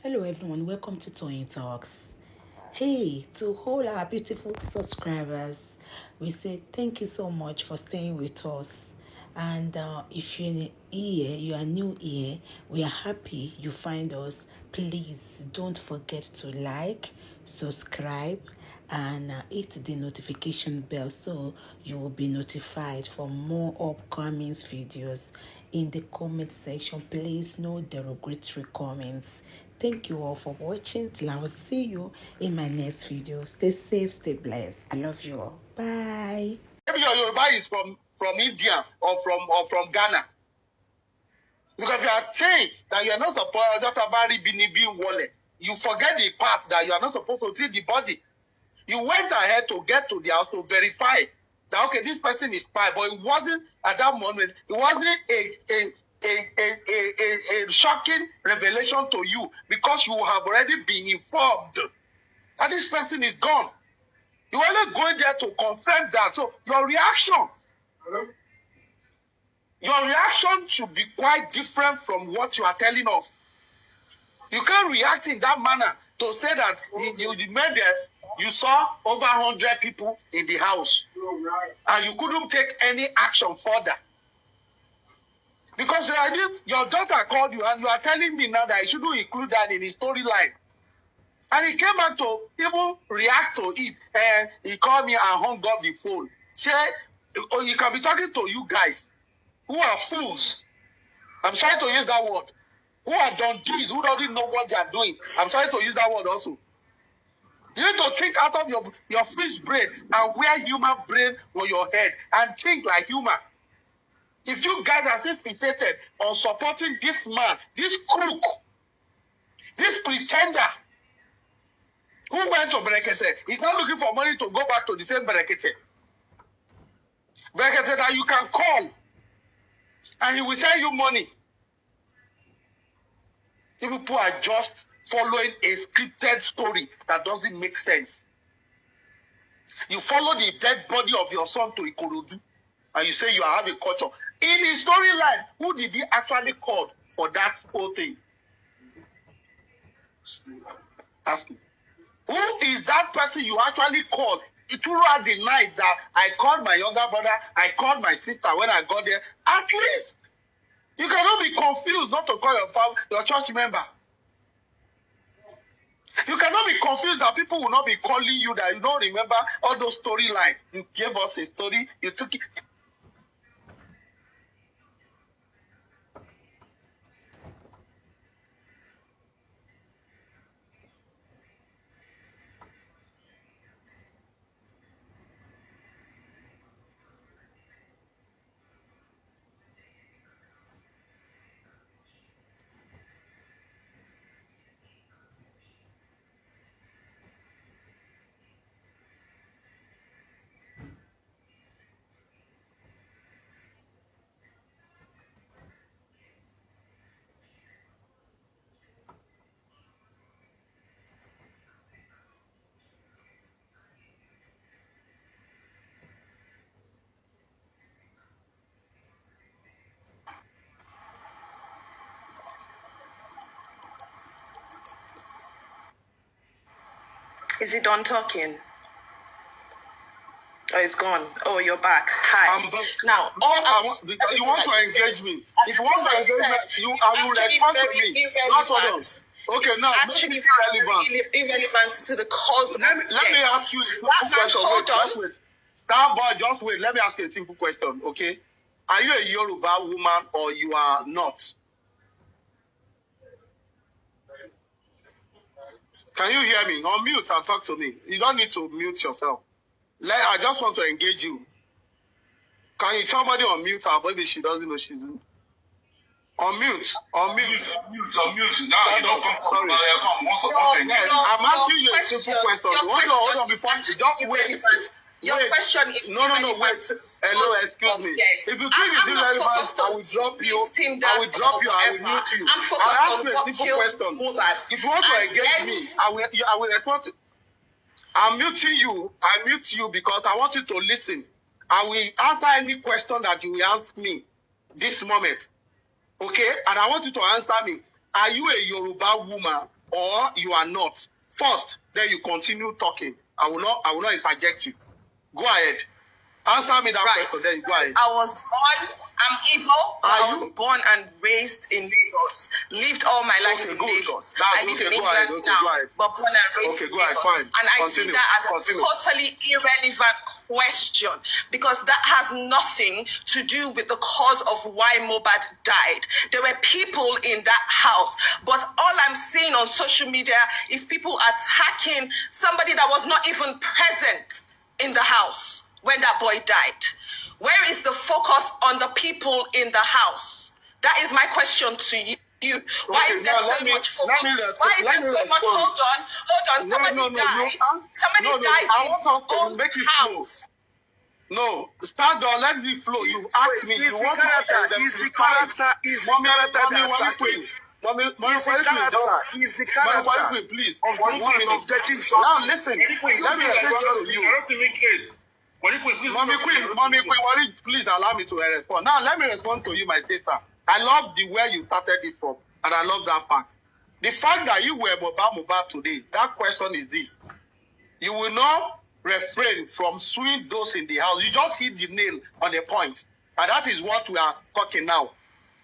Hello everyone, welcome to Toyeen Talks. Hey, to all our beautiful subscribers, we say thank you so much for staying with us. And if you're here, you are new here, we are happy you find us. Please don't forget to like, subscribe, and hit the notification bell so you will be notified for more upcoming videos. In the comment section, please no derogatory comments. Thank you all for watching. Till I will see you in my next video. Stay safe, stay blessed. I love you all. Bye. Maybe your Yoruba is from India or from Ghana. Because you are saying that you are not supposed to you forget the part that you are not supposed to see the body. You went ahead to get to the house to verify that okay, this person is spy, but it wasn't at that moment. It wasn't a shocking revelation to you because you have already been informed that this person is gone. You only going there to confirm that. So your reaction should be quite different from what you are telling us. You can't react in that manner to say that you made there, you saw over 100 people in the house and you couldn't take any action further. Because your daughter called you and you are telling me now that I shouldn't include that in his storyline. And he came back to even react to it. And he called me and hung up the phone. Say, oh, he can be talking to you guys who are fools. I'm sorry to use that word. Who are done this, who don't know what they are doing. I'm sorry to use that word also. You need to think out of your fish brain and wear human brain on your head and think like human. If you guys are still fixated on supporting this man, this crook, this pretender, who went to Berekete, he's not looking for money to go back to the same Berekete. Berekete that you can call and he will send you money. You people are just following a scripted story that doesn't make sense. You follow the dead body of your son to Ikorodu and you say you are having culture. In his storyline, who did he actually call for that whole thing? Ask me. Who is that person you actually called? Throughout the night that I called my younger brother, I called my sister when I got there. At least you cannot be confused not to call your church member. You cannot be confused that people will not be calling you that you don't remember all those storylines. You gave us a story, you took it. Is he done talking? Oh, it's gone. Oh, you're back. Hi. Now, you want to engage me. If you want to engage me, I will respond to me. Not for them. Okay, now, actually irrelevant to the cause. Let me ask you a simple question. Wait. Starboy, just wait. Let me ask you a simple question, okay? Are you a Yoruba woman or you are not? Can you hear me? Unmute and talk to me. You don't need to mute yourself. I just want to engage you. Can you somebody unmute her? Maybe she doesn't know she's doing. Unmute. Unmute. Now you don't come. Sorry. I'm asking you a simple question. Hold on before. Just wait. Your question is no, wait. Hello, excuse me. If you think it's irrelevant, I will drop you. I will mute you. I'll ask you a simple question. If you want to engage me, I will respond to. I'm muting you. I mute you because I want you to listen. I will answer any question that you will ask me this moment. Okay? And I want you to answer me. Are you a Yoruba woman or you are not. First, then you continue talking. I will not interject you. Go ahead. Answer me that question, then you go ahead. I'm Igbo. I was born and raised in Lagos. Lived all my life in Lagos. I live in England now, but born and raised in Lagos. Fine. And I see that as a totally irrelevant question, because that has nothing to do with the cause of why Mohbad died. There were people in that house, but all I'm seeing on social media is people attacking somebody that was not even present in the house when that boy died. Where is the focus on the people in the house? That is my question to you. Why is there so much focus? Why is there so much? Hold on. Somebody died. Somebody died in his own house. No, stand on, let me flow. You asked me. You want to Is the character please. Of getting justice. Now listen, let me respond to you. Mommy Queen, please allow me to respond. Now let me respond to you, my sister. I love the way you started it from, and I love that fact. The fact that you were Mohbad today, that question is this. You will not refrain from suing those in the house. You just hit the nail on the point. And that is what we are talking now.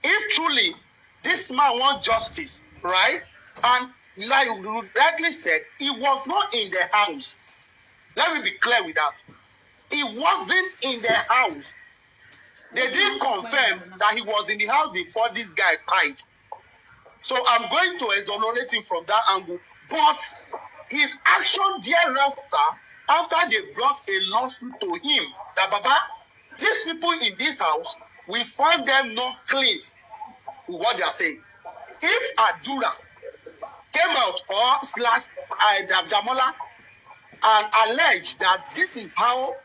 If truly this man wants justice, right? And like you rightly said, he was not in the house. Let me be clear with that. He wasn't in the house. They didn't confirm that he was in the house before this guy died. So I'm going to exonerate him from that angle. But his action thereafter, after they brought a lawsuit to him, that Baba, these people in this house, we find them not clean with what they are saying. If Adura came out or slash Jamola and alleged that this is how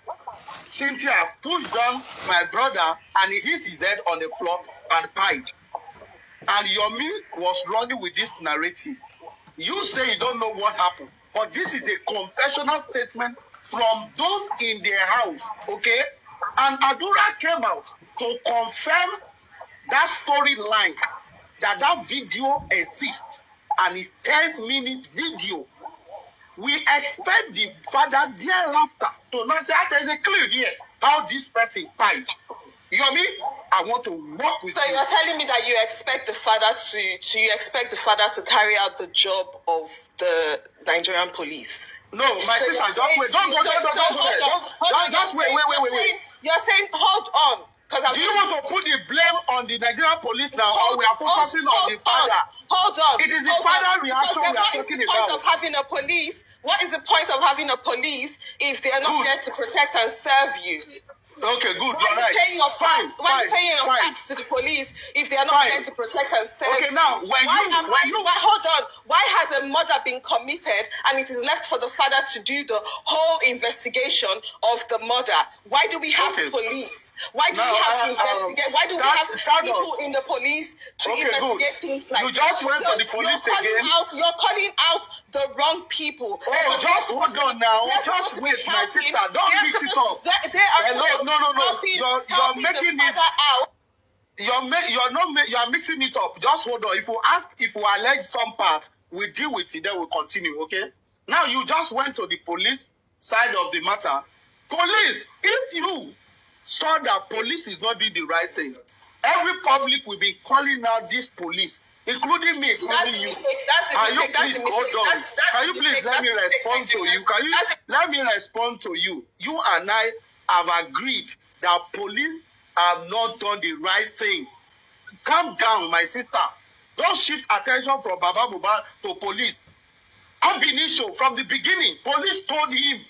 Cynthia pushed down my brother and he hit his head on the floor and died. And Yomi was running with this narrative. You say you don't know what happened, but this is a confessional statement from those in their house, okay? And Adura came out to confirm that storyline, that video exists, and it's 10-minute video. We expect the father thereafter to not say, there's a clue here how this person died. You know what I mean? I want to work with you. So you're telling me that you expect the father to carry out the job of the Nigerian police? No, my sister, just wait. Don't go there. Just wait. You're saying, hold on. Do you want to put the blame on the Nigerian police now, or we are focusing on the father? Hold on. It is the father reaction we are talking about. What is the point of having a police if they are not there to protect and serve you? Okay, good. Why are you paying your tax to the police if they are not there to protect and serve? Okay, now hold on. Why has a murder been committed and it is left for the father to do the whole investigation of the murder? Why do we have police? Why do we have to investigate? Why do we have people in the police to investigate things like that? You just went to the police again. You're calling out the wrong people. Oh, just hold on now. Just wait, my sister. Don't mix it up. No. You're making it. You're mixing it up. Just hold on. If you allege some part, we deal with it. Then we'll continue. Okay. Now you just went to the police side of the matter. Police. If you saw that police is not doing the right thing, every public will be calling out this police, including me, including you. Can you please hold on? Can you please let me respond to you? Let me respond to you? You and I have agreed that police have not done the right thing. Calm down, my sister. Don't shift attention from Baba Mohbad to police. Ab initio, from the beginning, police told him,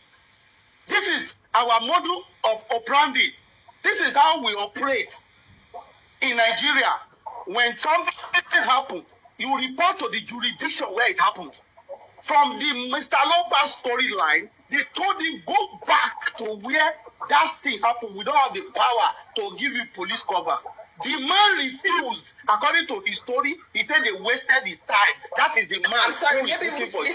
this is our model of operandi. This is how we operate in Nigeria. When something happens, you report to the jurisdiction where it happens. From the Mr. Lopez storyline, they told him, go back to where that thing happened. We don't have the power to give you police cover. The man refused. According to his story, he said they wasted his time. That is the man. I'm sorry, maybe we've both.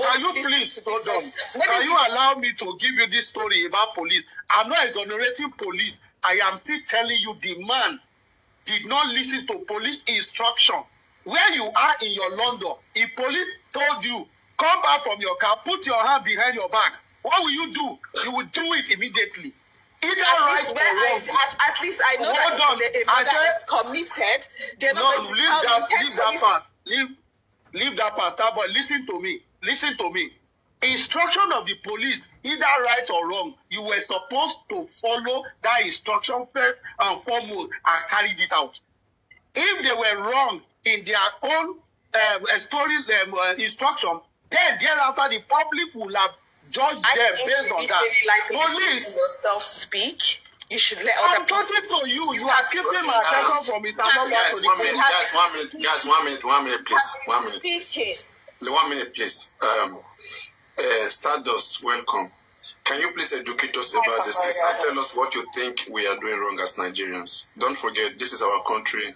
Can you please hold on? Can you allow me to give you this story about police? I'm not exonerating police. I am still telling you the man did not listen to police instruction. Where you are in your London, if police told you, come out from your car, put your hand behind your back, what will you do? You will do it immediately. Either right or wrong. At least I know that if a murder is committed, they're not going to tell me. Leave that part. Leave that part. But listen to me. Listen to me. Instruction of the police, either right or wrong, you were supposed to follow that instruction first and foremost and carry it out. If they were wrong in their own instruction, then thereafter the public will have judged them based on that. Police yourself speak. You should let other people. I'm talking to you. You are keeping my attention from it. Guys, 1 minute, please. 1 minute. 1 minute, please. Stardust, welcome. Can you please educate us about this case and tell us what you think we are doing wrong as Nigerians? Don't forget, this is our country,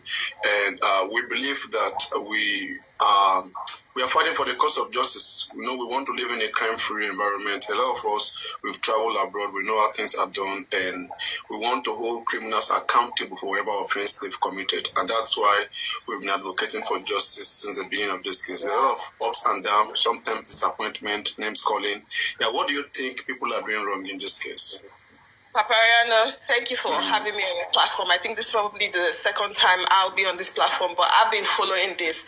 and we believe that we are fighting for the cause of justice. You know, we want to live in a crime-free environment. A lot of us, we've traveled abroad, we know how things are done, and we want to hold criminals accountable for whatever offense they've committed. And that's why we've been advocating for justice since the beginning of this case. There are a lot of ups and downs, sometimes disappointment, names calling. Yeah, what do you think people are doing wrong in this case? Papariano, thank you for having me on your platform. I think this is probably the second time I'll be on this platform, but I've been following this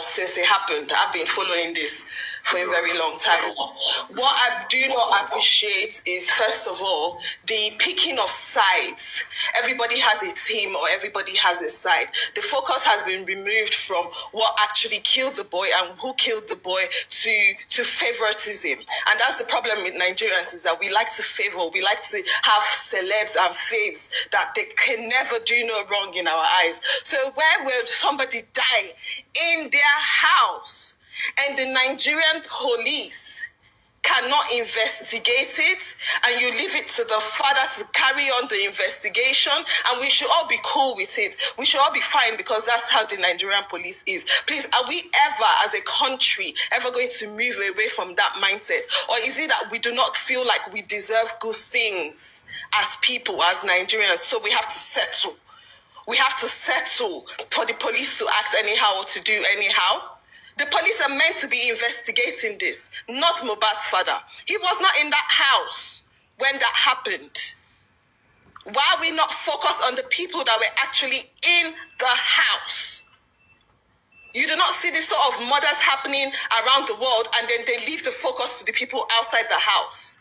since it happened. I've been following this for a very long time. What I do not appreciate is, first of all, the picking of sides. Everybody has a team or everybody has a side. The focus has been removed from what actually killed the boy and who killed the boy to favoritism. And that's the problem with Nigerians, is that we like to favor, we like to have celebs and faves that they can never do no wrong in our eyes. So where will somebody die in their house and the Nigerian police cannot investigate it, and you leave it to the father to carry on the investigation, and we should all be cool with it. We should all be fine, because that's how the Nigerian police is. Please, are we ever, as a country, ever going to move away from that mindset? Or is it that we do not feel like we deserve good things as people, as Nigerians, so we have to settle? We have to settle for the police to act anyhow or to do anyhow? The police are meant to be investigating this, not Mohbad's father. He was not in that house when that happened. Why are we not focused on the people that were actually in the house? You do not see this sort of murders happening around the world, and then they leave the focus to the people outside the house.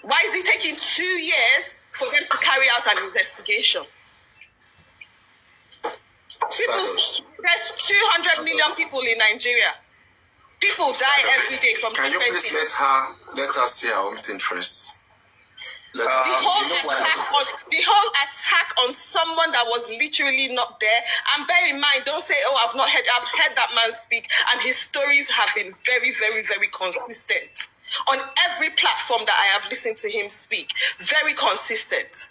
Why is it taking 2 years for them to carry out an investigation? There's 200 million people in Nigeria. People die every day from Can you please let her say her own thing first? The whole attack on someone that was literally not there. And bear in mind, don't say, oh, I've heard that man speak, and his stories have been very, very, very consistent. On every platform that I have listened to him speak, very consistent.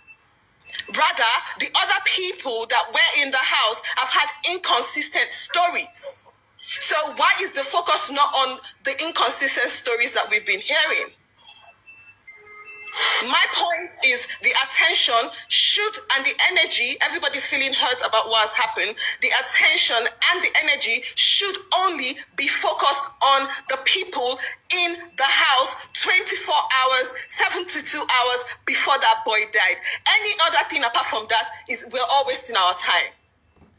Rather, the other people that were in the house have had inconsistent stories. So why is the focus not on the inconsistent stories that we've been hearing? My point is, the attention should, and the energy, everybody's feeling hurt about what has happened, the attention and the energy should only be focused on the people in the house 24 hours, 72 hours before that boy died. Any other thing apart from that is we're all wasting our time.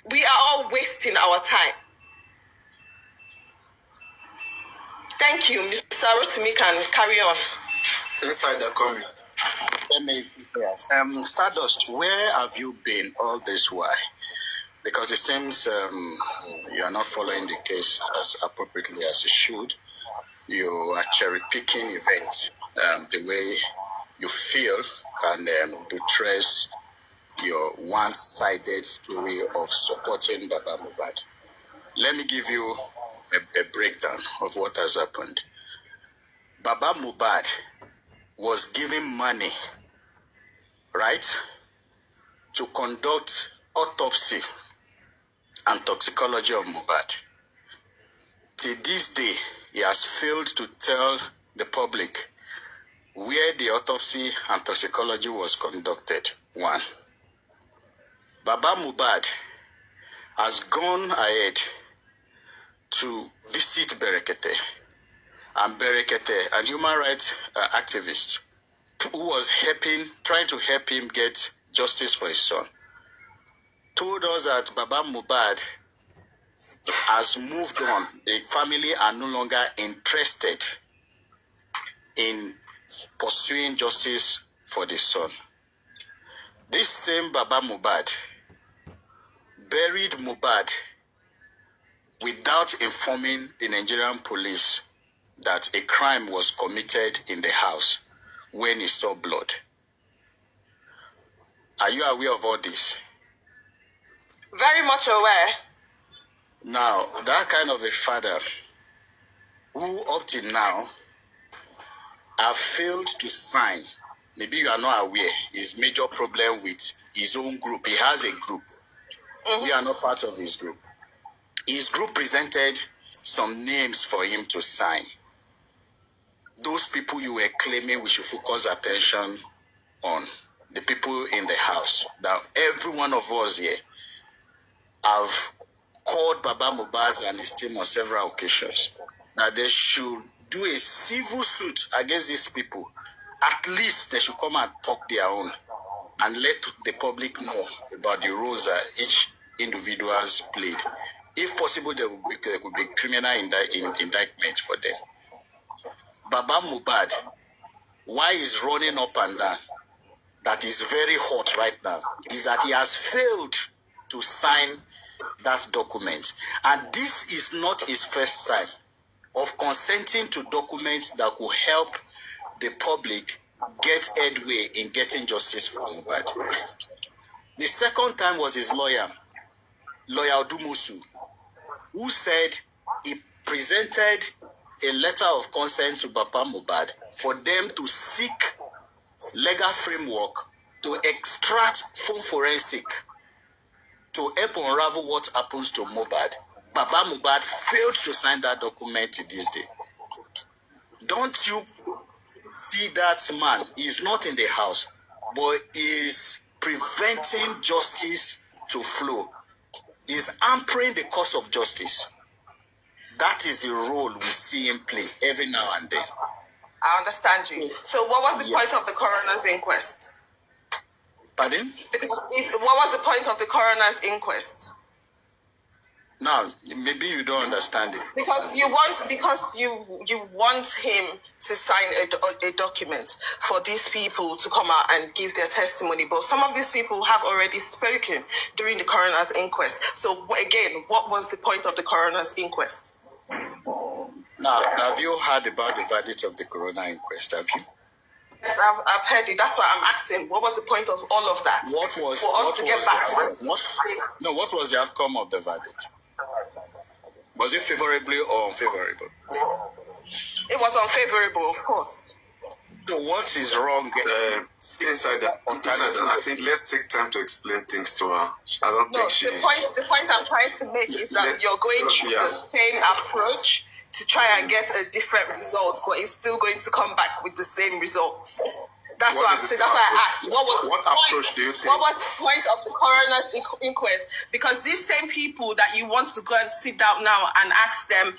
We are all wasting our time. Thank you. Mr. Rotimi can carry on. Inside the comment. Let me Stardust, where have you been all this while? Because it seems you are not following the case as appropriately as you should. You are cherry-picking events the way you feel can buttress your one-sided story of supporting Baba Mohbad. Let me give you a breakdown of what has happened. Baba Mohbad was given money, right, to conduct autopsy and toxicology of Mohbad. Till this day, he has failed to tell the public where the autopsy and toxicology was conducted. One. Baba Mohbad has gone ahead to visit Berekete. And Berekete, a human rights activist who was trying to help him get justice for his son, told us that Baba Mohbad has moved on. The family are no longer interested in pursuing justice for the son. This same Baba Mohbad buried Mohbad without informing the Nigerian police that a crime was committed in the house when he saw blood. Are you aware of all this? Very much aware. Now, that kind of a father who up till now have failed to sign, maybe you are not aware, his major problem with his own group. He has a group. We are not part of his group. His group presented some names for him to sign. Those people you were claiming we should focus attention on, the people in the house. Now, every one of us here have called Baba Mohbad and his team on several occasions that they should do a civil suit against these people. At least they should come and talk their own and let the public know about the roles that each individual has played. If possible, there could be criminal indictment for them. Baba Mohbad, why he's running up and down, that is very hot right now, is that he has failed to sign that document. And this is not his first time of consenting to documents that will help the public get headway in getting justice for Mohbad. The second time was his lawyer Odumusu, who said he presented a letter of consent to Baba Mohbad for them to seek legal framework to extract phone forensic to help unravel what happens to Mohbad. Baba Mohbad failed to sign that document to this day. Don't you see that man? He's not in the house, but is preventing justice to flow. He's hampering the cause of justice. That is the role we see him play every now and then. I understand you. So what was the point of the coroner's inquest? Pardon? What was the point of the coroner's inquest? Now, maybe you don't understand it. Because you want him to sign a document for these people to come out and give their testimony. But some of these people have already spoken during the coroner's inquest. So again, what was the point of the coroner's inquest? Now, have you heard about the verdict of the coroner inquest? Have you? Yes, I've heard it. That's why I'm asking. What was the point of all of that? What was the outcome of the verdict? Was it favorably or unfavorable? It was unfavorable, of course. So what is wrong? Inside that, I think let's take time to explain things to her. I don't think she. The point I'm trying to make is that you're going through the same approach to try and get a different result, but it's still going to come back with the same results. That's what I'm saying. That's why I asked. What approach do you think? What was the point of the coroner's inquest? Because these same people that you want to go and sit down now and ask them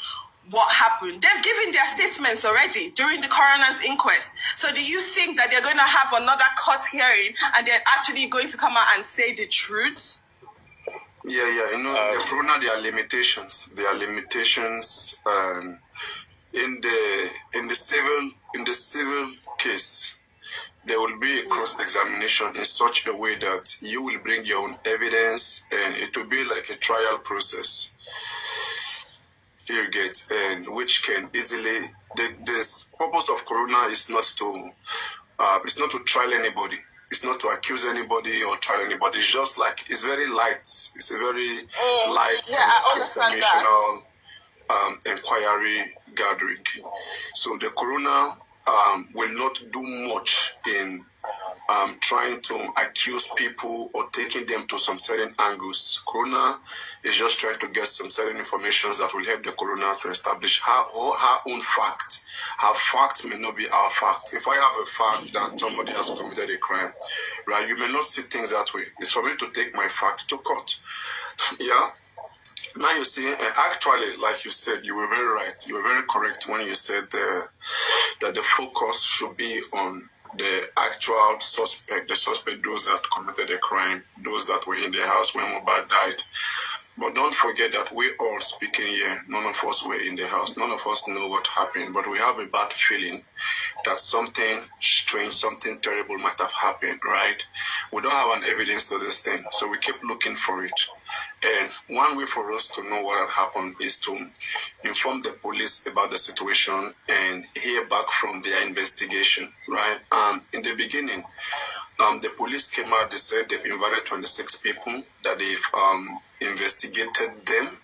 what happened, they've given their statements already during the coroner's inquest. So do you think that they're going to have another court hearing and they're actually going to come out and say the truth? Yeah. You know, the coroner, there are limitations. There are limitations in the civil case. There will be a cross-examination in such a way that you will bring your own evidence, and it will be like a trial process. You get, and which can easily. The purpose of coroner is not to trial anybody. It's not to accuse anybody or try anybody. It's just like, it's very light. It's a very light informational inquiry gathering. So the coroner will not do much in trying to accuse people or taking them to some certain angles. Coroner is just trying to get some certain information that will help the coroner to establish her own fact Her fact may not be our fact. If I have a fact that somebody has committed a crime, right, you may not see things that way. It's for me to take my fact to court. Yeah. Now you see, actually, like you said, you were very right. You were very correct when you said that the focus should be on the actual suspect, those that committed a crime, those that were in the house when Mohbad died. But don't forget that we all speaking here, none of us were in the house. None of us know what happened, but we have a bad feeling that something strange, something terrible might have happened, right? We don't have an evidence to this thing, so we keep looking for it. And one way for us to know what had happened is to inform the police about the situation and hear back from their investigation, right? In the beginning, the police came out, they said they've invited 26 people, that they've investigated them.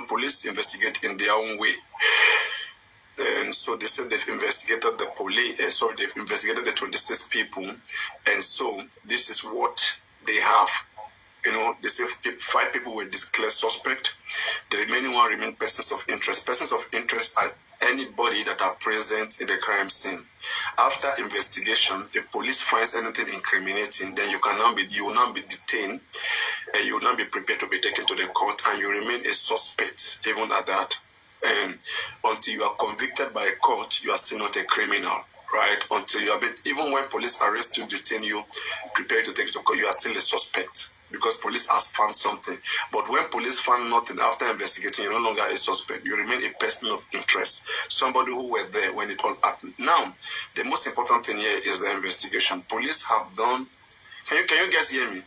Police investigate in their own way. And so they said they've investigated the police, they've investigated the 26 people. And so this is what they have. They say 5 people were declared suspect. The remaining one remain persons of interest. Persons of interest are anybody that are present in the crime scene. After investigation, if police finds anything incriminating, then you will now be detained, and you will now be prepared to be taken to the court, and you remain a suspect even at that. And until you are convicted by a court, you are still not a criminal, right? Until you have been, even when police arrest you, detain you, prepare to take you to court, you are still a suspect, because police has found something. But when police found nothing after investigating, you're no longer a suspect. You remain a person of interest, somebody who were there when it all happened. Now, the most important thing here is the investigation. Police have done. Can you guys hear me?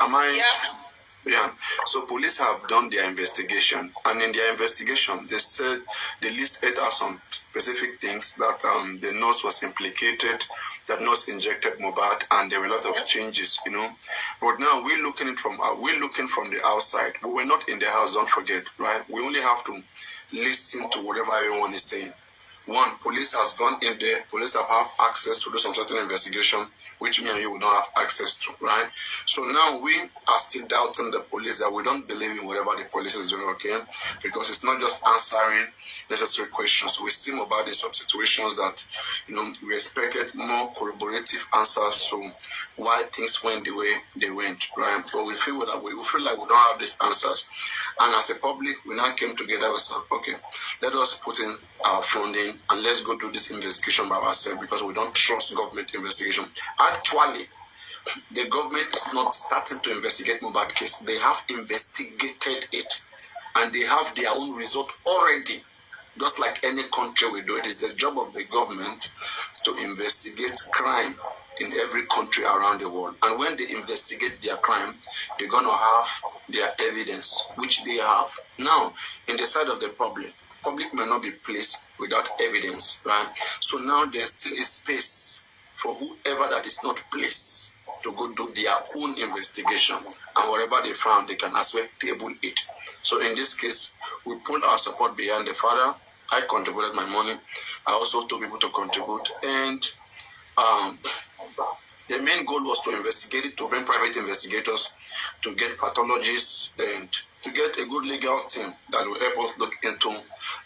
Am I? Yeah. Yeah. So police have done their investigation, and in their investigation, they said they listed out some specific things that the nurse was implicated, that nurse injected Mohbad, and there were a lot of changes, But now we're looking from the outside. We were not in the house. Don't forget, right? We only have to listen to whatever everyone is saying. One, police has gone in there. Police have access to do some certain investigation, which me and you will not have access to, right? So now we are still doubting the police, that we don't believe in whatever the police is doing, okay? Because it's not just answering necessary questions. We see about in some situations that, we expected more corroborative answers to why things went the way they went, right? But we feel like we don't have these answers. And as a public, we now came together and said, okay, let us put in our funding and let's go do this investigation by ourselves, because we don't trust government investigation. Actually, the government is not starting to investigate Mohbad case. They have investigated it, and they have their own result already. Just like any country we do, it is the job of the government to investigate crime in every country around the world. And when they investigate their crime, they're going to have their evidence, which they have. Now, in the side of the public may not be placed without evidence, right? So now there's still a space for whoever that is not placed to go do their own investigation, and whatever they found, they can as well table it. So in this case, we put our support behind the father. I contributed my money. I also told people to contribute, and the main goal was to investigate it, to bring private investigators, to get pathologists, and to get a good legal team that will help us look into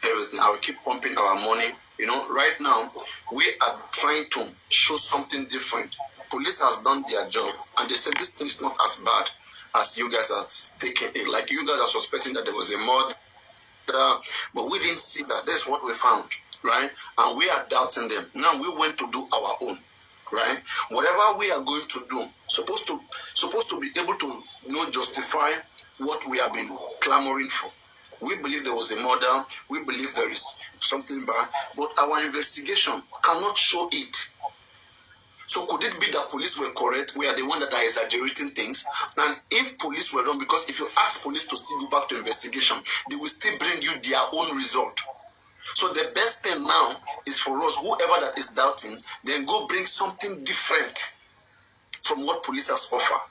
everything. I will keep pumping our money. Right now, we are trying to show something different. Police has done their job, and they said this thing is not as bad as you guys are taking it. Like, you guys are suspecting that there was a murder, but we didn't see that. That's what we found, right? And we are doubting them. Now we went to do our own, right? Whatever we are going to do, supposed to be able to justify what we have been clamoring for. We believe there was a murder. We believe there is something bad, but our investigation cannot show it. So could it be that police were correct? We are the one that are exaggerating things. And if police were wrong, because if you ask police to still go back to investigation, they will still bring you their own result. So the best thing now is for us, whoever that is doubting, then go bring something different from what police has offered.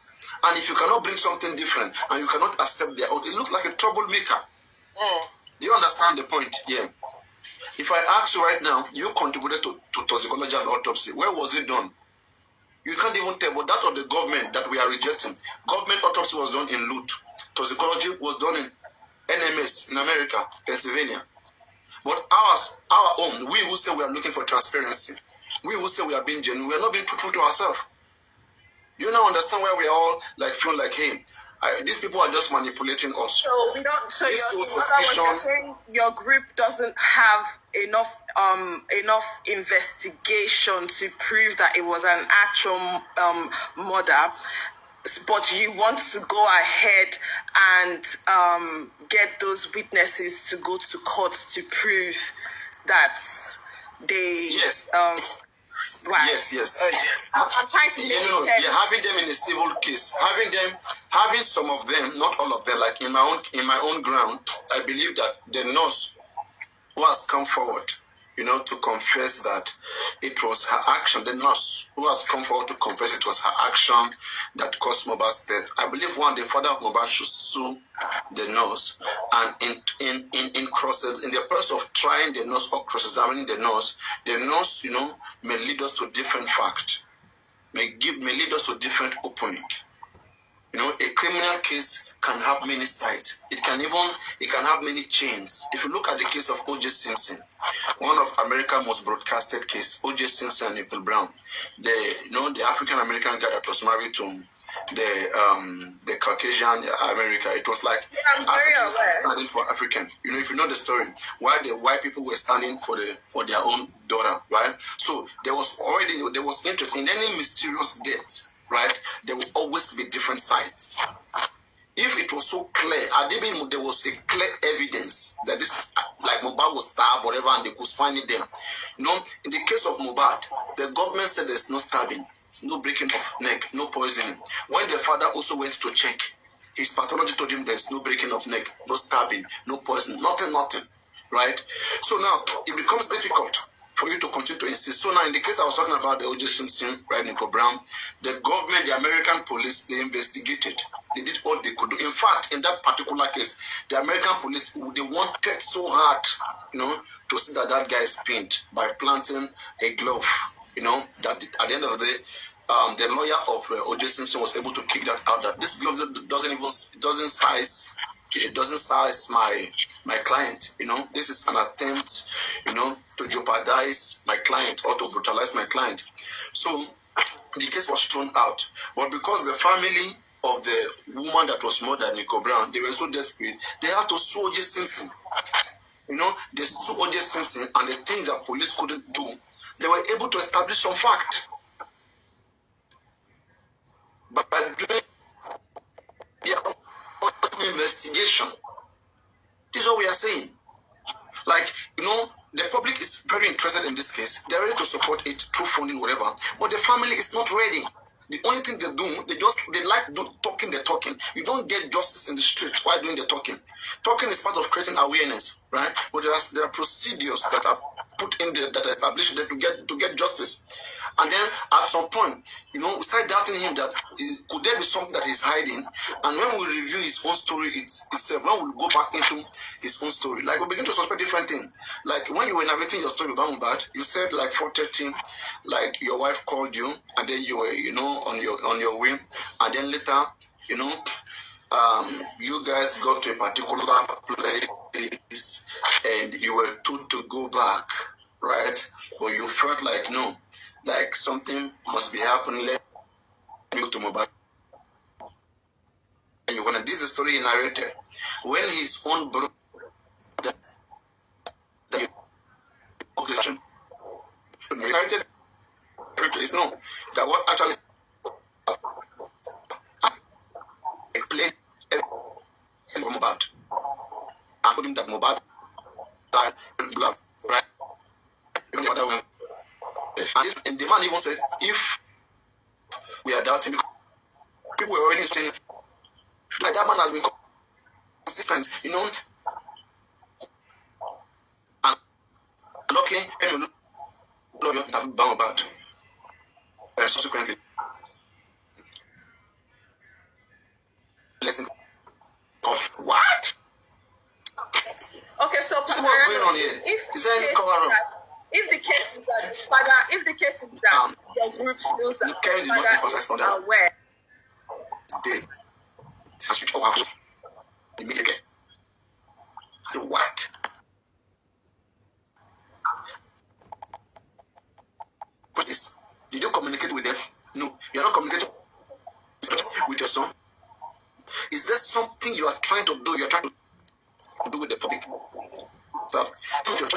And if you cannot bring something different and you cannot accept their own, it looks like a troublemaker. Do you understand the point? Yeah. If I ask you right now, you contributed to toxicology and autopsy. Where was it done? You can't even tell, but that of the government that we are rejecting. Government autopsy was done in Lut. Toxicology was done in NMS in America, Pennsylvania. But our own, we who say we are looking for transparency, we who say we are being genuine, we are not being truthful to ourselves. You now understand why we are all like feel like, hey, these people are just manipulating us. So we don't. So you're saying your group doesn't have enough investigation to prove that it was an actual murder, but you want to go ahead and get those witnesses to go to court to prove that they yes. Right. Yes. I'm trying to make sense. Yeah, having them in a civil case, having some of them, not all of them, like in my own ground, I believe that the nurse who has come forward, to confess that it was her action, the nurse who has come forward to confess it was her action that caused Mohbad's death. I believe the father of Mohbad should sue the nurse, and in the process of trying the nurse or cross-examining the nurse, may lead us to different facts, may lead us to different opening. A criminal case can have many sides. It can have many chains. If you look at the case of O.J. Simpson, one of America's most broadcasted case, O.J. Simpson and Nicole Brown, the African American guy that was married to the Caucasian America, it was like Africans standing for African. If you know the story, why the white people were standing for their own daughter, right? So there was interest in any mysterious death. Right, there will always be different sides. If it was so clear, there was a clear evidence that this, like Mohbad was stabbed, whatever, and they could find it there. In the case of Mohbad, the government said there's no stabbing, no breaking of neck, no poisoning. When the father also went to check, his pathology told him there's no breaking of neck, no stabbing, no poison, nothing. Right? So now it becomes difficult for you to continue to insist. So now, in the case I was talking about the O.J. Simpson, right, Nicole Brown, the government, the American police, they investigated. They did all they could do. In fact, in that particular case, the American police, they wanted so hard, to see that guy is pinned by planting a glove, that at the end of the day, the lawyer of O.J. Simpson was able to kick that out. That this glove doesn't size my client. This is an attempt, to jeopardize my client or to brutalize my client. So the case was thrown out. But because the family of the woman that was murdered, Nicole Brown, they were so desperate, they had to sue O.J. Simpson. They sued O.J. Simpson, and the things that police couldn't do, they were able to establish some fact. But by doing their investigation, this is what we are saying. Like, the public is very interested in this case. They're ready to support it through funding, whatever. But the family is not ready. The only thing they do, they like talking the talking. You don't get justice in the street while doing the talking. Talking is part of creating awareness, right? But there are procedures that are put in there, that are established there to get justice. And then at some point, we start doubting him that could there be something that he's hiding? And when we review his own story itself, when we go back into his own story, like we begin to suspect different things. Like when you were narrating your story about Mohbad, you said like 4:30, like your wife called you, and then you were, on your way, and then later, you guys got to a particular place, and you were told to go back, right? But you felt like no. Like something must be happening. Let me go to Mohbad. And this is the story he narrated. When his own brother, the Christian, narrated, no, that what actually explained Mohbad. I told him that Mohbad died, right? And the man even said, if we are doubting, people were already saying, like that man has been consistent, and okay, and lawyer that bound about, and subsequently, listen, what? Okay, so what's going on here? If the case is that your group feels that the father is aware, switch over immediately. What? trying to do, you're trying to do with the public stuff. None of your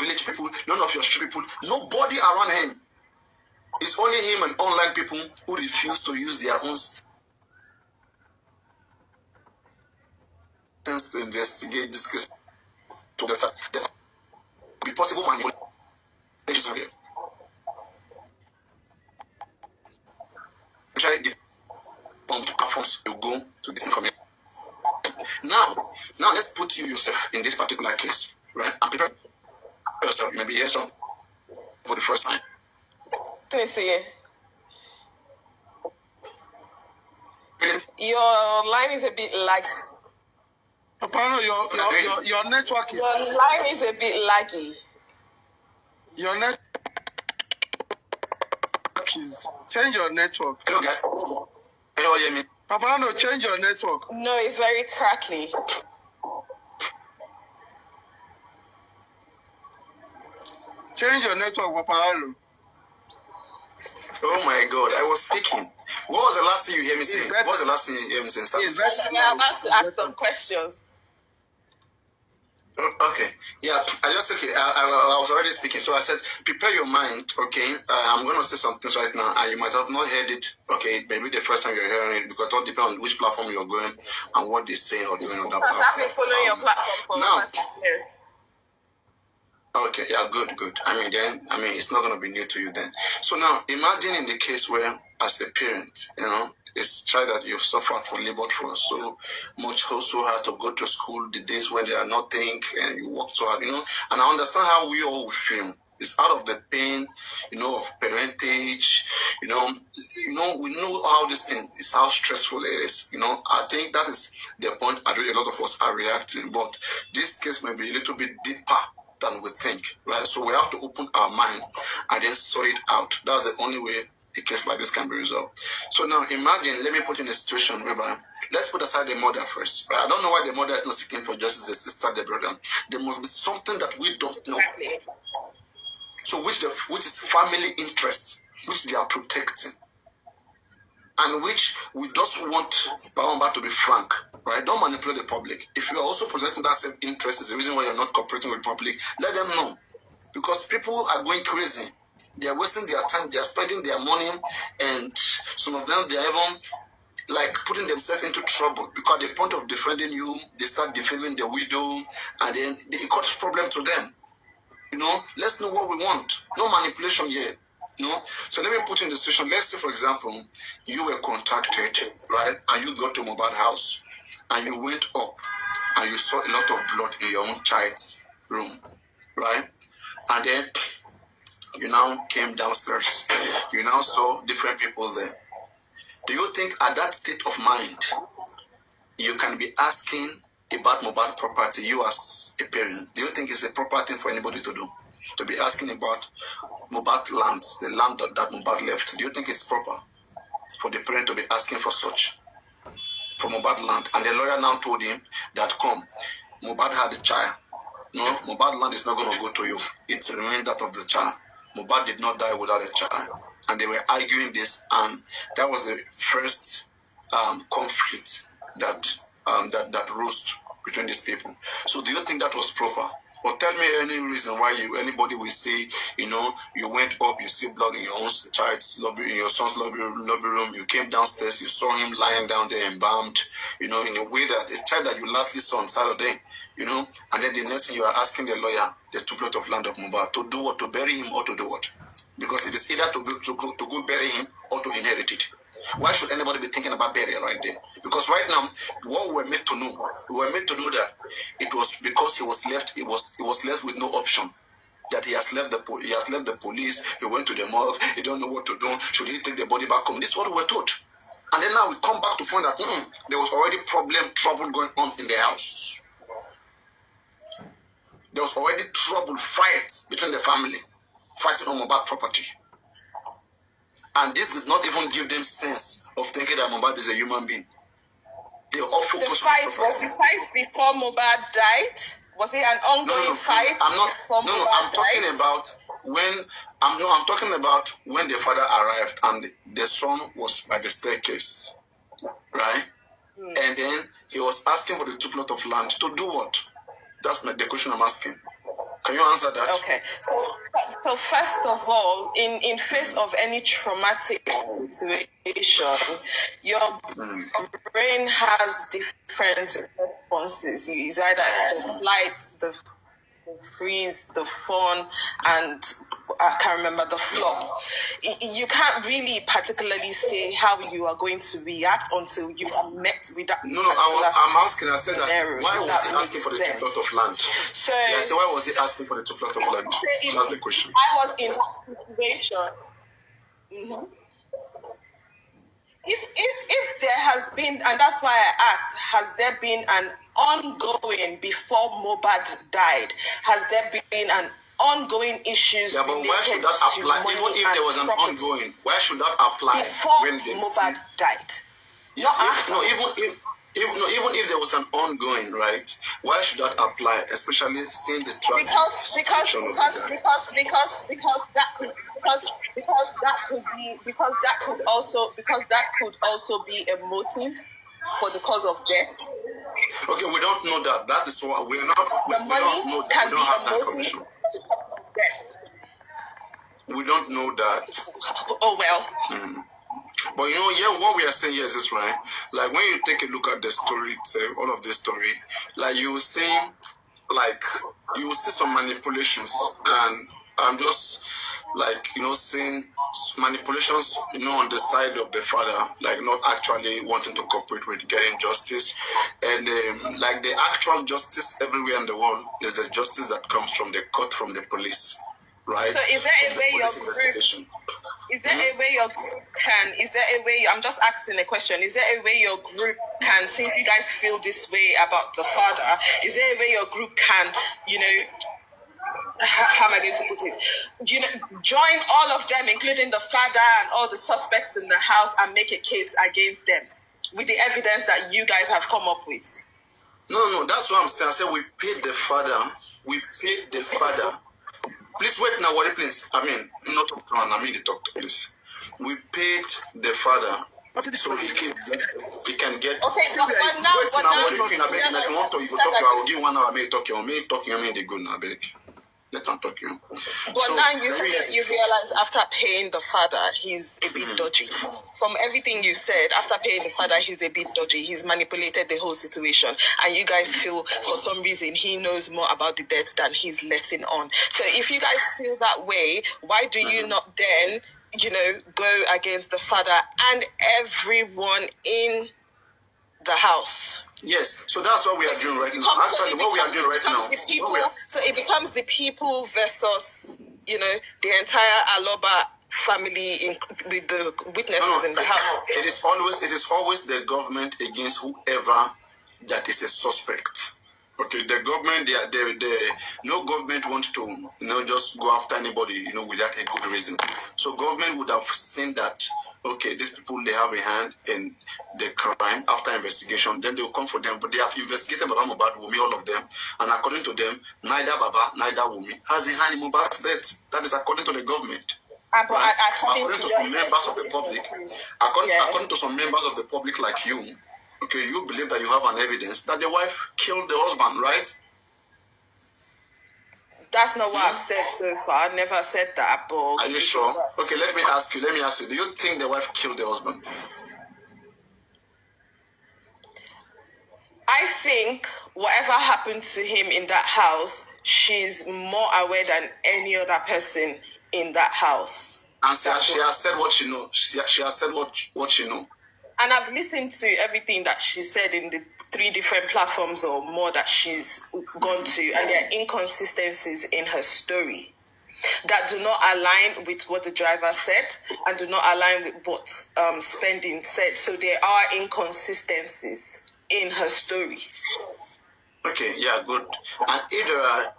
village people, none of your street people, nobody around him. It's only him and online people who refuse to use their own sense to investigate this case. To the be possible manipulation here. Try the on platforms you go to this information. Now let's put you yourself in this particular case, right? And prepare yourself. Maybe hear some for the first time. Your line is a bit laggy. Apparently, your network is... Your line is a bit laggy. Your network is... Change your network. Hello, guys. Can you all hear me? Apparently, change your network. No, it's very crackly. Change your network, Apparently. Oh my God, I was speaking. What was the last thing you hear me saying? What was the last thing you hear me saying? We're about to ask some questions. Okay, yeah, I was already speaking, so I said, prepare your mind, okay? I'm going to say some things right now, and you might have not heard it, okay? Maybe the first time you're hearing it, because it all depends on which platform you're going and what they say or doing on that platform. I've been following your platform for now. years. Okay, yeah, good. It's not going to be new to you then. So now, imagine in the case where, as a parent, it's child that you've suffered for, labored for so much, also had to go to school the days when they are nothing, and you work so hard, and I understand how we all feel. It's out of the pain, of parentage, we know how this thing is, how stressful it is, I think that is the point at which a lot of us are reacting, but this case may be a little bit deeper than we think, right? So we have to open our mind and then sort it out. That's the only way a case like this can be resolved. So now imagine, let me put you in a situation whereby, let's put aside the mother first, right? I don't know why the mother is not seeking for justice, the sister, the brother. There must be something that we don't know. So which is family interest, which they are protecting, and which we just want Bawamba to be frank, right? Don't manipulate the public. If you are also protecting that same interest, is the reason why you're not cooperating with the public, let them know. Because people are going crazy. They are wasting their time, they are spending their money, and some of them, they are even like putting themselves into trouble because at the point of defending you, they start defaming the widow, and then it causes problem to them. Let's know what we want. No manipulation here. So let me put you in the situation. Let's say, for example, you were contacted, right? And you got to Mohbad house, and you went up, and you saw a lot of blood in your own child's room, right? And then you now came downstairs. You now saw different people there. Do you think at that state of mind, you can be asking about Mohbad property, you as a parent? Do you think it's a proper thing for anybody to do? To be asking about Mohbad lands, the land that Mohbad left. Do you think it's proper for the parent to be asking for such? For Mohbad land? And the lawyer now told him that, come, Mohbad had a child. No, Mohbad land is not going to go to you. It remains that of the child. Mohbad did not die without a child. And they were arguing this, and that was the first conflict that rose between these people. So do you think that was proper? Or tell me any reason why anybody will say, you went up, you see blood in your own child's lobby, in your son's lobby room, you came downstairs, you saw him lying down there embalmed, in a way that a child that you lastly saw on Saturday, and then the next thing you are asking the lawyer, the 2 plots of land of Mohbad, to do what? To bury him or to do what? Because it is either to go bury him or to inherit it. Why should anybody be thinking about burial right there? Because right now, what we were made to know, that it was because he was left with no option. That he has left the police, he went to the morgue, he don't know what to do. Should he take the body back home? This is what we were told. And then now we come back to find that there was already trouble going on in the house. There was already trouble, fights between the family, fighting on Mohbad property. And this did not even give them sense of thinking that Mohbad is a human being. They all focused on the Was the fight before Mohbad died? Was it an ongoing fight? I'm talking about when the father arrived and the son was by the staircase, right? And then He was asking for the 2 plot of land to do what? That's the question I'm asking. Can you answer that? Okay. So first of all, in face of any traumatic situation, your brain has different responses. It's either the flight, the freeze, the fawn, and I can't remember the flop. You can't really particularly say how you are going to react until you are met with that. No, I'm asking. I said that why was he asking for the 2 plot of land? So yeah, I said why was he asking for the 2 plot of land? That's the question. I was in that situation. Mm-hmm. If there has been, and that's why I asked, has there been an ongoing before Mohbad died? Has there been an ongoing issues? Yeah, but why should that apply? Even if there was an ongoing, why should that apply before when Mohbad died? Yeah, even if there was an ongoing, right? Why should that apply? Especially seeing the track. Because that could also be a motive for the cause of death. Okay, we don't know that. That is what we're not. The money can be a motive. We don't know that. Oh well. But you know, yeah, what we are saying here is this, right? Like when you take a look at the story itself, all of this story, like you will see some manipulations, and I'm just like, you know, seeing manipulations, you know, on the side of the father, like not actually wanting to cooperate with getting justice, and like the actual justice everywhere in the world is the justice that comes from the court, from the police, right? So is there a way your group? Is there a way your group can? Is there a way? I'm just asking a question. Is there a way your group can? Since you guys feel this way about the father, is there a way your group can, you know? How am I going to put it? You know, join all of them, including the father and all the suspects in the house, and make a case against them with the evidence that you guys have come up with. No, that's what I'm saying. I said we paid the father. We paid the father. Please wait now, worry, please. I mean, not talk to one. I mean, the talk to please. We paid the father so he can get. Okay, but now, wait now, worry, please. If you want to, you go talk. I will give 1 hour. May talk you. May talk you. May the good now, beg. Let them talk you. But so, now you realize after paying the father, he's a bit dodgy. From everything you said, after paying the father, he's a bit dodgy. He's manipulated the whole situation. And you guys feel, for some reason, he knows more about the death than he's letting on. So if you guys feel that way, why do you not then, you know, go against the father and everyone in the house? Yes, so that's what we are doing right now. Actually, what we are doing right now. So it becomes the people versus, you know, the entire Aloba family with the witnesses in the house. It is always the government against whoever that is a suspect. Okay, the government, no government wants to, you know, just go after anybody, you know, without a good reason. So government would have seen that, okay, these people, they have a hand in the crime after investigation, then they will come for them. But they have investigated Baba Mohbad, Wumi, all of them. And according to them, neither Baba, neither Wumi has a hand in Mohbad's death. That is according to the government. Right? According to some members of the public, according to some members of the public like you, okay, you believe that you have an evidence that the wife killed the husband, right? That's not what I've said so far. I never said that, but... Are you sure? Okay, let me ask you. Do you think the wife killed the husband? I think whatever happened to him in that house, she's more aware than any other person in that house. And she has said what she knows. She has said what she knows. And I've listened to everything that she said in the 3 different platforms or more that she's gone to, and there are inconsistencies in her story that do not align with what the driver said and do not align with what Spending said. So there are inconsistencies in her story. Okay, yeah, good. And if there are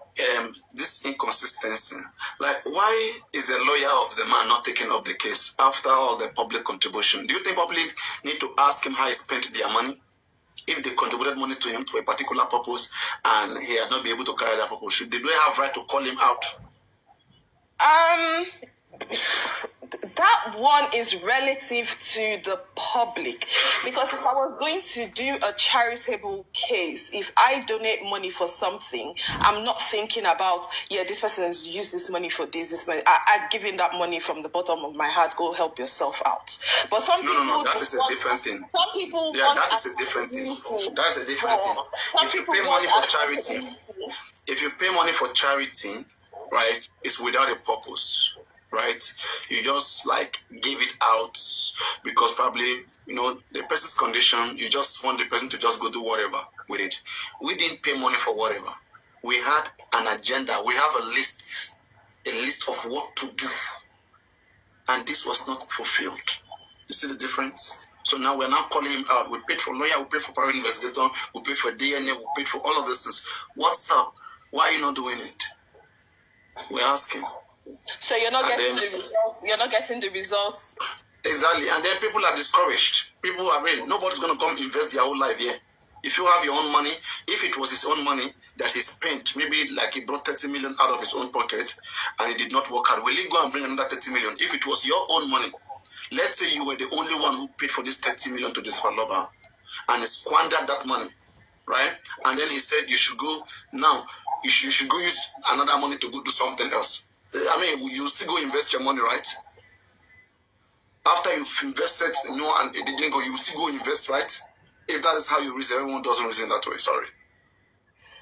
this inconsistency, like why is the lawyer of the man not taking up the case after all the public contribution? Do you think public need to ask him how he spent their money? If they contributed money to him for a particular purpose and he had not been able to carry that purpose, should they have right to call him out? that one is relative to the public, because if I was going to do a charitable case, if I donate money for something, I'm not thinking about, yeah, this person has used this money for this money. I'm giving that money from the bottom of my heart. Go help yourself out. But some people, no, that is a different thing. Some people, yeah, that is a different thing. That's a different thing. If you pay money for charity, right, it's without a purpose. Right, you just like give it out because probably the person's condition. You just want the person to just go do whatever with it. We didn't pay money for whatever. We had an agenda. We have a list of what to do, and this was not fulfilled. You see the difference? So now we're now calling him out. We paid for lawyer, we paid for private investigator, we paid for DNA, we paid for all of these things. What's up? Why are you not doing it? We're asking. So you're not getting the results. You're not getting the results. Exactly, and then people are discouraged. People are nobody's going to come invest their whole life here. If you have your own money, if it was his own money that he spent, maybe like he brought 30 million out of his own pocket and it did not work out, will he go and bring another 30 million? If it was your own money, let's say you were the only one who paid for this 30 million to this Faloba and squandered that money, right? And then he said you should go now. You should go use another money to go do something else. I mean, you still go invest your money, right? After you've invested, and it didn't go, you still go invest, right? If that is how you reason, everyone doesn't reason that way. Sorry.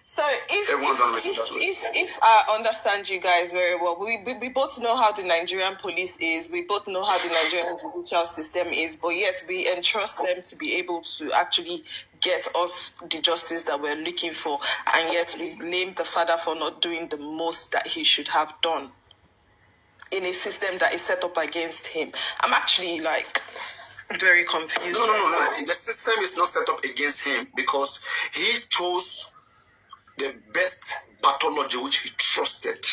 So if I understand you guys very well, we both know how the Nigerian police is. We both know how the Nigerian judicial system is, but yet we entrust them to be able to actually get us the justice that we're looking for, and yet we blame the father for not doing the most that he should have done in a system that is set up against him. I'm actually very confused. No. The system is not set up against him because he chose the best pathology which he trusted.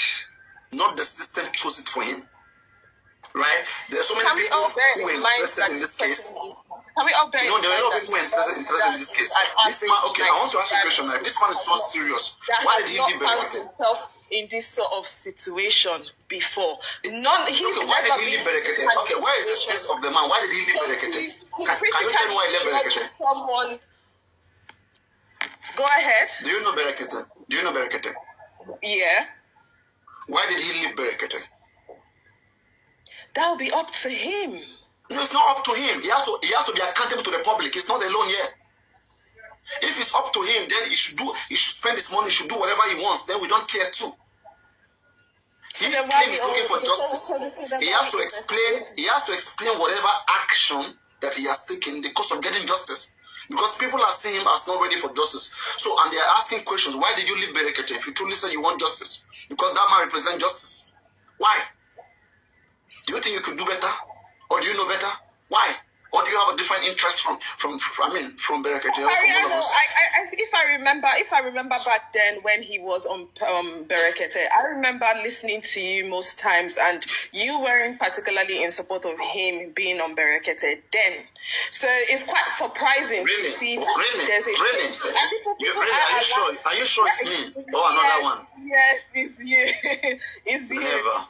Not the system chose it for him. Right? There are so many people who were interested in this case. Can we all bear there are a lot of people who are interested in this case. This man, okay, I want to ask you a question. This man is so serious. Why did he leave Berekete? In this sort of situation before. Why did he leave Berekete? Okay, where is the sense of the man? Why did he leave Berekete? Can you tell me why he left Berekete? Someone. Go ahead. Do you know Berekete? Yeah. Why did he leave Berekete? That will be up to him. No, it's not up to him. He has to be accountable to the public. He's not alone here. If it's up to him, then he should spend his money, he should do whatever he wants. Then we don't care too. He claims he's looking for justice. He has to explain whatever action that he has taken in the course of getting justice. Because people are seeing him as not ready for justice. So, and they are asking questions. Why did you leave Berekete if you truly said you want justice? Because that man represents justice. Why? Do you think you could do better? Or do you know better? Why? Or do you have a different interest from Berekete? If I remember back then when he was on Berekete, I remember listening to you most times, and you weren't particularly in support of him being on Berekete then. So it's quite surprising to see that there's a change. Are you sure it's me or another one? Yes, it's you. It's you. Never.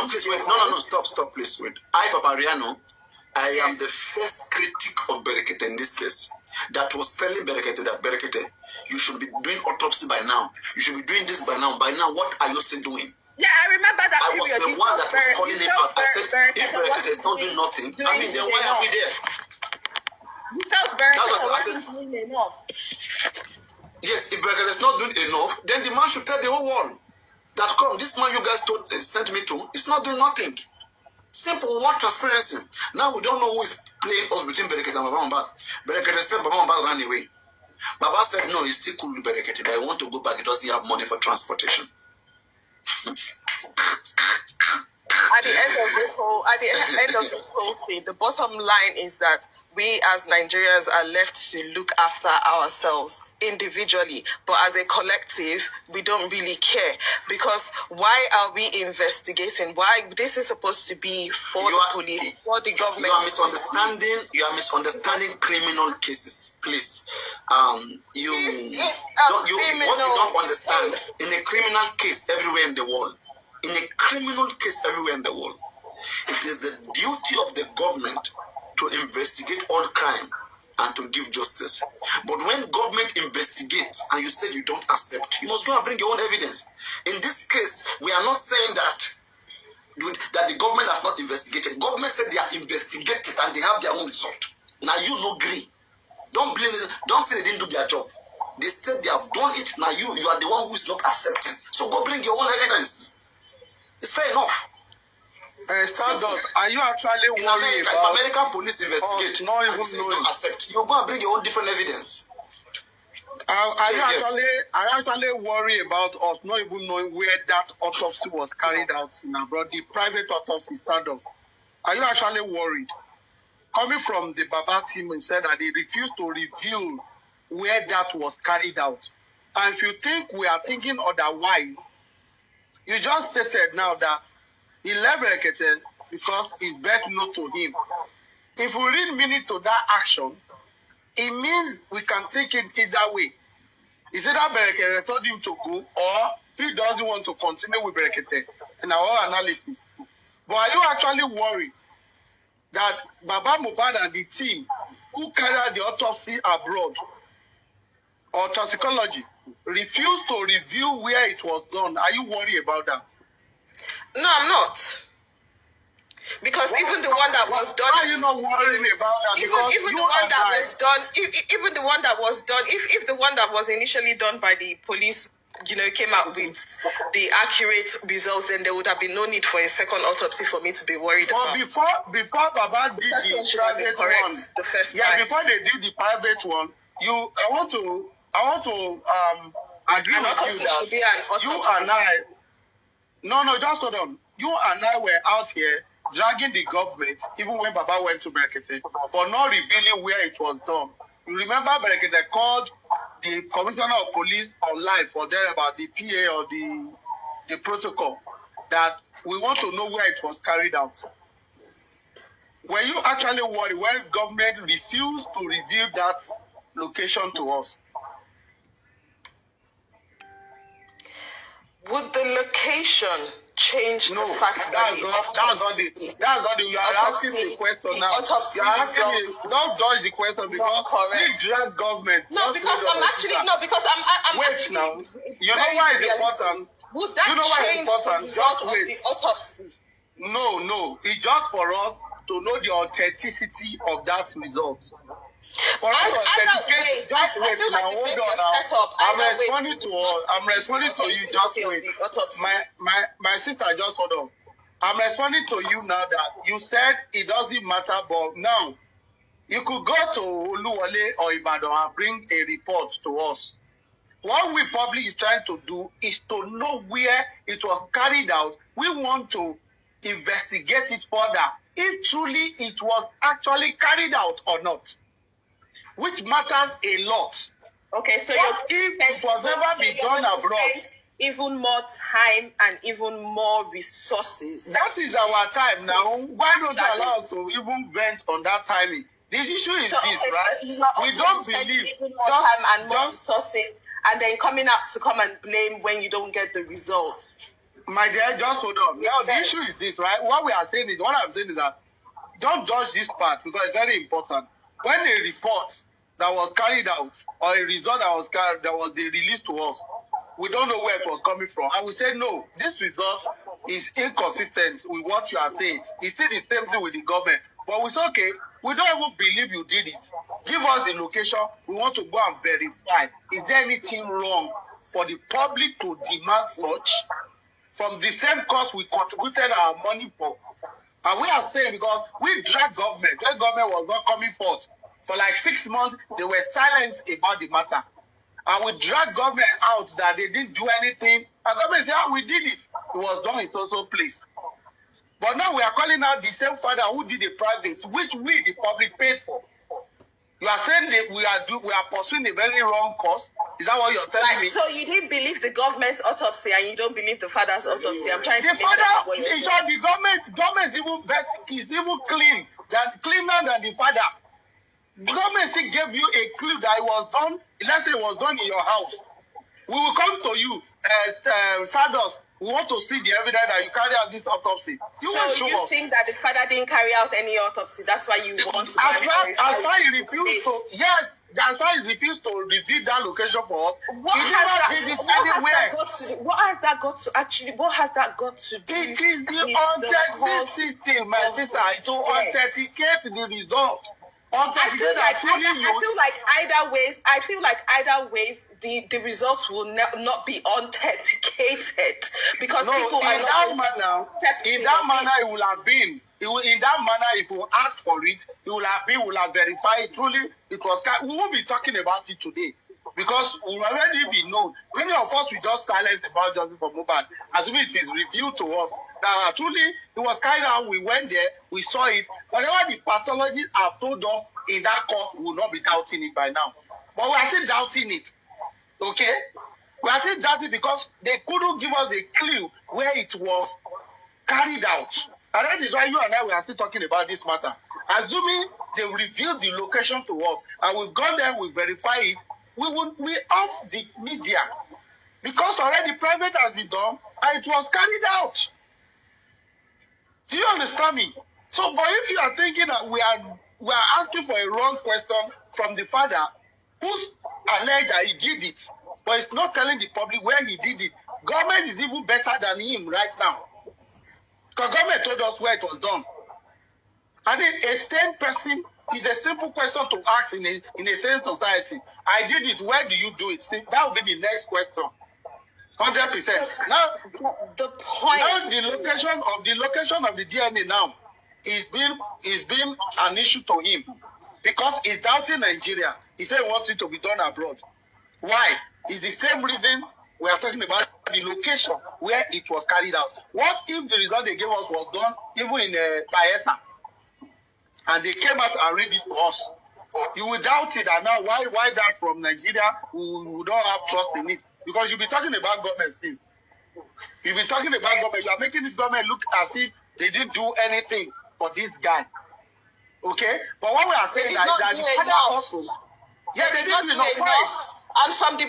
Please wait. No, stop, please wait. I am the first critic of Berekete in this case. That was telling Berekete that Berekete, you should be doing autopsy by now. You should be doing this by now. By now, what are you still doing? Yeah, I remember that. I was the one that was calling him out. I said, if Berekete is not doing nothing, then why are we there? You felt Berekete wasn't doing enough. Yes, if Berekete is not doing enough, then the man should tell the whole world that this man you guys sent me to is not doing nothing. Simple, we want transparency. Now we don't know who is playing us between Berekete and Baba Mohbad. Berekete said Baba Mohbad ran away. Baba said no, he's still cool with Berekete, but I want to go back. He doesn't have money for transportation. At the end of the whole thing, the bottom line is that we as Nigerians are left to look after ourselves individually, but as a collective, we don't really care. Because why are we investigating? Why this is supposed to be for the police, for the government? You are misunderstanding criminal cases, please. What you don't understand, in a criminal case everywhere in the world, it is the duty of the government to investigate all crime and to give justice. But when government investigates and you say you don't accept, you must go and bring your own evidence. In this case, we are not saying that the government has not investigated. Government said they have investigated and they have their own result. Now you no agree. Don't blame them. Don't say they didn't do their job. They said they have done it. Now you are the one who is not accepting. So go bring your own evidence. It's fair enough. Are you actually worried about if American police investigate not even don't accept? You go and bring your own different evidence. Are you actually worried about us not even knowing where that autopsy was carried out in abroad, the private autopsy standards? Are you actually worried? Coming from the Baba team, he said that they refused to reveal where that was carried out. And if you think we are thinking otherwise, you just stated now that he left Berekete because it's best known to him. If we read meaning to that action, it means we can take it either way. Is it that Berekete told him to go, or he doesn't want to continue with Berekete in our analysis? But are you actually worried that Baba Mohbad and the team who carried out the autopsy abroad or toxicology refused to reveal where it was done? Are you worried about that? No, I'm not. Because even the one that was done, are you not worrying about that? Even the one that was done, even the one that was done, if the one that was initially done by the police, came out with the accurate results, then there would have been no need for a second autopsy for me to be worried about. Before Baba did the private one, the first time. Before they did the private one, I want to agree with you that you and I. No, just hold on. You and I were out here dragging the government, even when Baba went to Berekete, for not revealing where it was done. You remember Berekete called the commissioner of police online for them about the PA or the protocol, that we want to know where it was carried out. Were you actually worried when government refused to reveal that location to us? Would the location change the fact that that's not the you are asking the question now. You are asking me, don't dodge the question because we drag government. No, because I'm wait actually now. You know why it's important? Would that change the result of the autopsy? No. It's just for us to know the authenticity of that result. For us to authenticate, just wait now, hold on now. I'm responding to you, just wait. My sister, just hold on. I'm responding to you now that you said it doesn't matter, but now you could go to Oluwole or Ibadan and bring a report to us. What we probably is trying to do is to know where it was carried out. We want to investigate it further, if truly it was actually carried out or not, which matters a lot. Okay, so what if it was never been done abroad? Even more time and even more resources. That is our time now. Why don't you allow us to even vent on that timing? The issue is this, right? We don't believe even more time and more resources, and then coming out to come and blame when you don't get the results. My dear, just hold on. Now the issue is this, right? What I'm saying is that don't judge this part because it's very important. When a report that was carried out or a result that was released to us, we don't know where it was coming from. I will say, no, this result is inconsistent with what you are saying. It's still the same thing with the government. But we say, okay, we don't even believe you did it. Give us the location. We want to go and verify. Is there anything wrong for the public to demand such from the same cause we contributed our money for? And we are saying because we dragged government. When government was not coming forth. For like 6 months, they were silent about the matter. And we dragged government out that they didn't do anything. And government said, we did it. It was done in so place. But now we are calling out the same father who did the private, which we, the public, paid for. You are saying that we are pursuing a very wrong course. Is that what you're telling me? So you didn't believe the government's autopsy and you don't believe the father's autopsy. I'm trying to The make sense of what father, you're saying. the government is even cleaner than the father. The government still gave you a clue that it was done. Let's say it was done in your house. We will come to you, Sados. We want to see the evidence that you carry out this autopsy. So you think that the father didn't carry out any autopsy? That's why you want to as far he refused to, yes, as far he refused to reveal that location for us, what has that got to do? It is the authentic system, my sister, to authenticate the result. I feel like either ways, the results will not be authenticated because people are not in that manner it will have been. In that manner, if we ask for it, it will have verified truly it was. We won't be talking about it today because we will already be known. Many of us we just silent about justice for Mohbad, assuming it is revealed to us that truly it was carried out. We went there, we saw it. Whatever the pathologists have told us in that court, we will not be doubting it by now. But we are still doubting it. Okay? We are still doubting because they couldn't give us a clue where it was carried out. And that is why you and I are still talking about this matter. Assuming they revealed the location to us and we've gone there, we verify it, we off the media. Because already private has been done and it was carried out. Do you understand me? So, but if you are thinking that we are asking for a wrong question from the father who's alleged that he did it, but it's not telling the public where he did it. Government is even better than him right now. Because government told us where it was done. And then a sane person is a simple question to ask in a sane society. I did it, where do you do it? See, that will be the next question. 100%. Now, the point. Now the location of the DNA now is being an issue to him because he's doubting Nigeria. He said he wants it to be done abroad. Why? It's the same reason we are talking about the location where it was carried out. What if the result they gave us was done even in Bayelsa, and they came out and read it to us? You will doubt it, and now why that from Nigeria we don't have trust in it? Because you'll be talking about government things. You'll be talking about government. You are making the government look as if they didn't do anything for this guy. Okay? But what we are saying is that the father also, yeah, they didn't do enough. And from the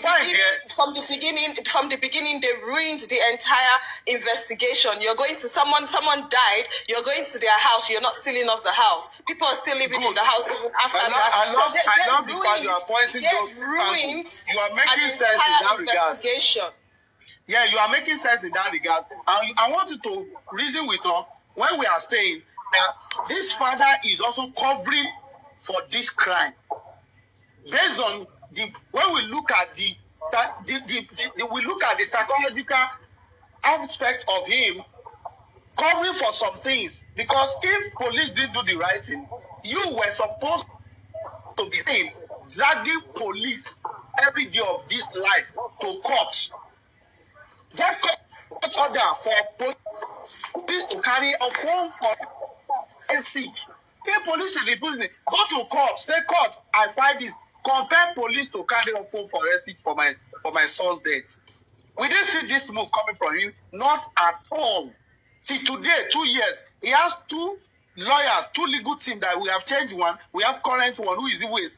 beginning, they ruined the entire investigation. You're going to someone died. You're going to their house. You're not stealing off the house. People are still living in the house even after that. I love because you are pointing those. Ruined. You are making sense in that regard. Yeah, you are making sense in that regard. And I want you to reason with us when we are saying that this father is also covering for this crime based on. When we look at we look at the psychological aspect of him covering for some things, because if police didn't do the right thing, you were supposed to be saying dragging police every day of this life to court. Get court order for police to carry a phone for SC. If police is refusing, go to court, say court, I find this. Compare police to carry a phone forensic for my son's death. We didn't see this move coming from him, not at all. See, today, 2 years, he has 2 lawyers, 2 legal teams that we have changed one. We have current one who is even a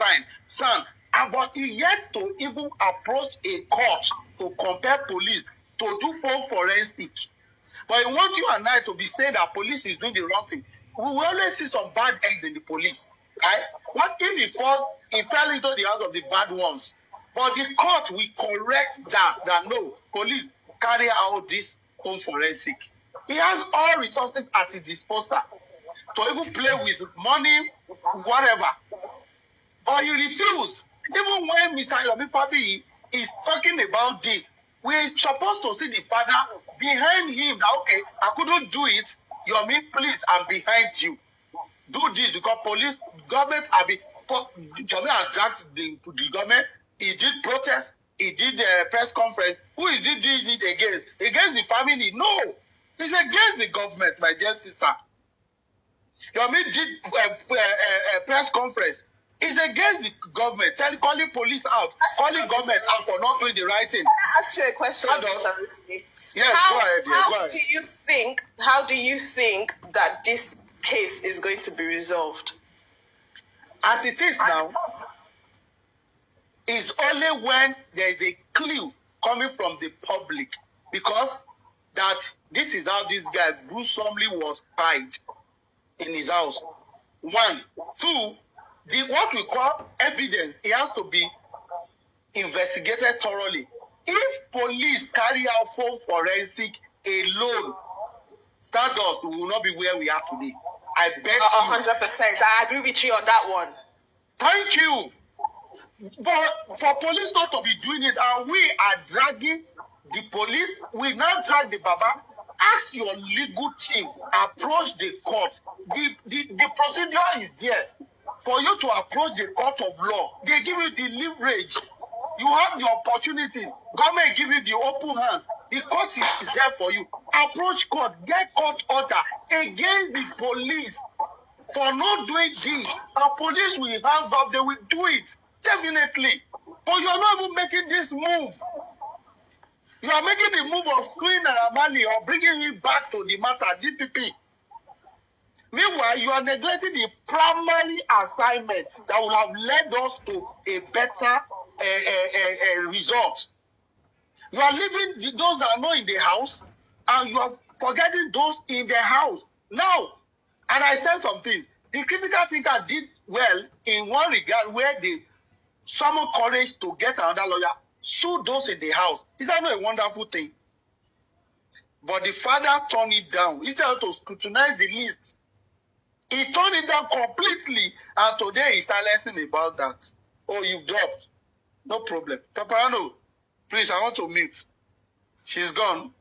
son. But he yet to even approach a court to compare police to do phone forensic. But he wants you and I to be saying that police is doing the wrong thing. We will always see some bad eggs in the police. Right? What if he fell into the hands of the bad ones? But the court will correct that no, police carry out this home forensic. He has all resources at his disposal to even play with money, whatever. But he refused. Even when Mr. Yomi Fabi is talking about this, we're supposed to see the father behind him that, okay, I couldn't do it. Yomi, please, I'm behind you. Do this because government has dragged the government. He did protest. He did a press conference. Who is it against? Against the family? No. It's against the government, my dear sister. Yomi did a press conference It's against the government. Calling police out, calling government out for not doing the right thing. Can I ask you a question, Mr. Ruti? Yes, go ahead. How go ahead. do you think that this case is going to be resolved? As it is now, it's only when there is a clue coming from the public, because that this is how this guy gruesomely was tied in his house. 1, 2, what we call evidence, it has to be investigated thoroughly. If police carry out phone forensic alone, Stardust will not be where we are today. I bet you. 100%. I agree with you on that one. Thank you. But for police not to be doing it, and we are dragging the police, we now drag the Baba. Ask your legal team, approach the court. The procedure is there for you to approach the court of law. They give you the leverage. You have the opportunity. Government give you the open hands. The court is there for you. Approach court, get court order against the police for not doing this. Our police will hands up, they will do it. Definitely. But you are not even making this move. You are making the move of screwing Naramali or bringing him back to the matter, DPP. Meanwhile, you are neglecting the primary assignment that will have led us to a better result. You are leaving those that are not in the house, and you are forgetting those in the house. Now, and I said something, the critical thinker did well in one regard where they summoned courage to get another lawyer, sue those in the house. Is that not a wonderful thing? But the father turned it down. Instead to scrutinize the list, he turned it down completely, and today he's silencing about that. Oh, you dropped. No problem. Taparano, please, I want to meet. She's gone.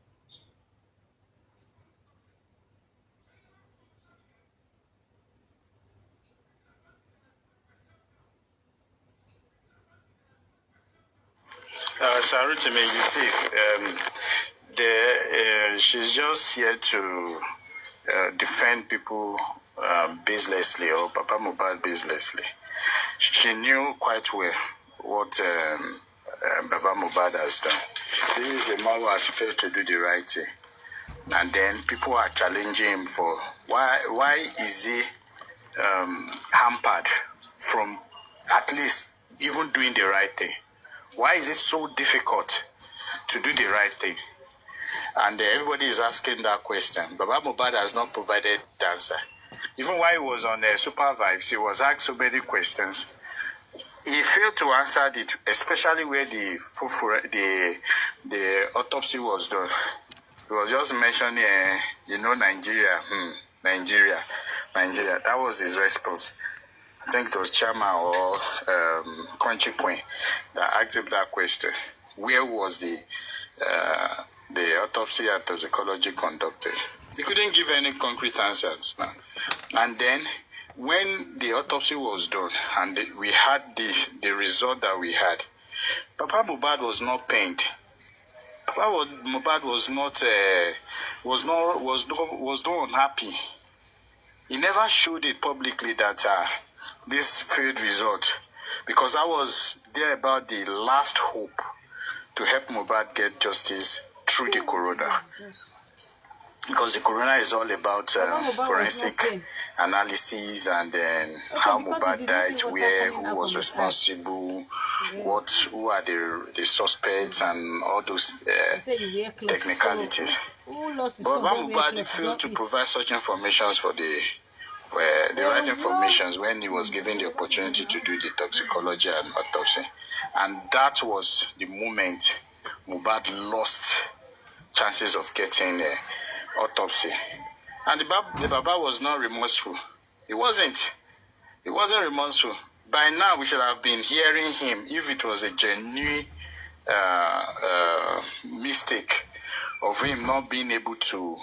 Sarutime, you see, she's just here to defend people baselessly, or Papa Mohbad baselessly. She knew quite well what Papa Mohbad has done. This is a man who has failed to do the right thing. And then people are challenging him for why is he hampered from at least even doing the right thing? Why is it so difficult to do the right thing? And everybody is asking that question. Baba Mohbad has not provided the answer. Even while he was on Super Vibes, he was asked so many questions. He failed to answer it, especially where the autopsy was done. He was just mentioning, Nigeria. Nigeria. That was his response. I think it was Chama or Crunchy Queen that asked him that question. Where was the autopsy and toxicology conducted? He couldn't give any concrete answers now. And then when the autopsy was done and we had the result that we had, Papa Mohbad was not pained. Papa Mohbad was not unhappy. He never showed it publicly that this failed result, because I was there about the last hope to help Mohbad get justice through the corona. Because the corona is all about forensic analysis and how Mohbad died, who was responsible, who are the suspects, and all those technicalities. But Mohbad failed to provide such information for the right information when he was given the opportunity to do the toxicology and autopsy. And that was the moment Mohbad lost chances of getting autopsy. And the Baba was not remorseful. He wasn't remorseful. By now, we should have been hearing him if it was a genuine mistake of him not being able to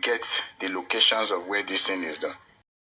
get the locations of where this thing is done.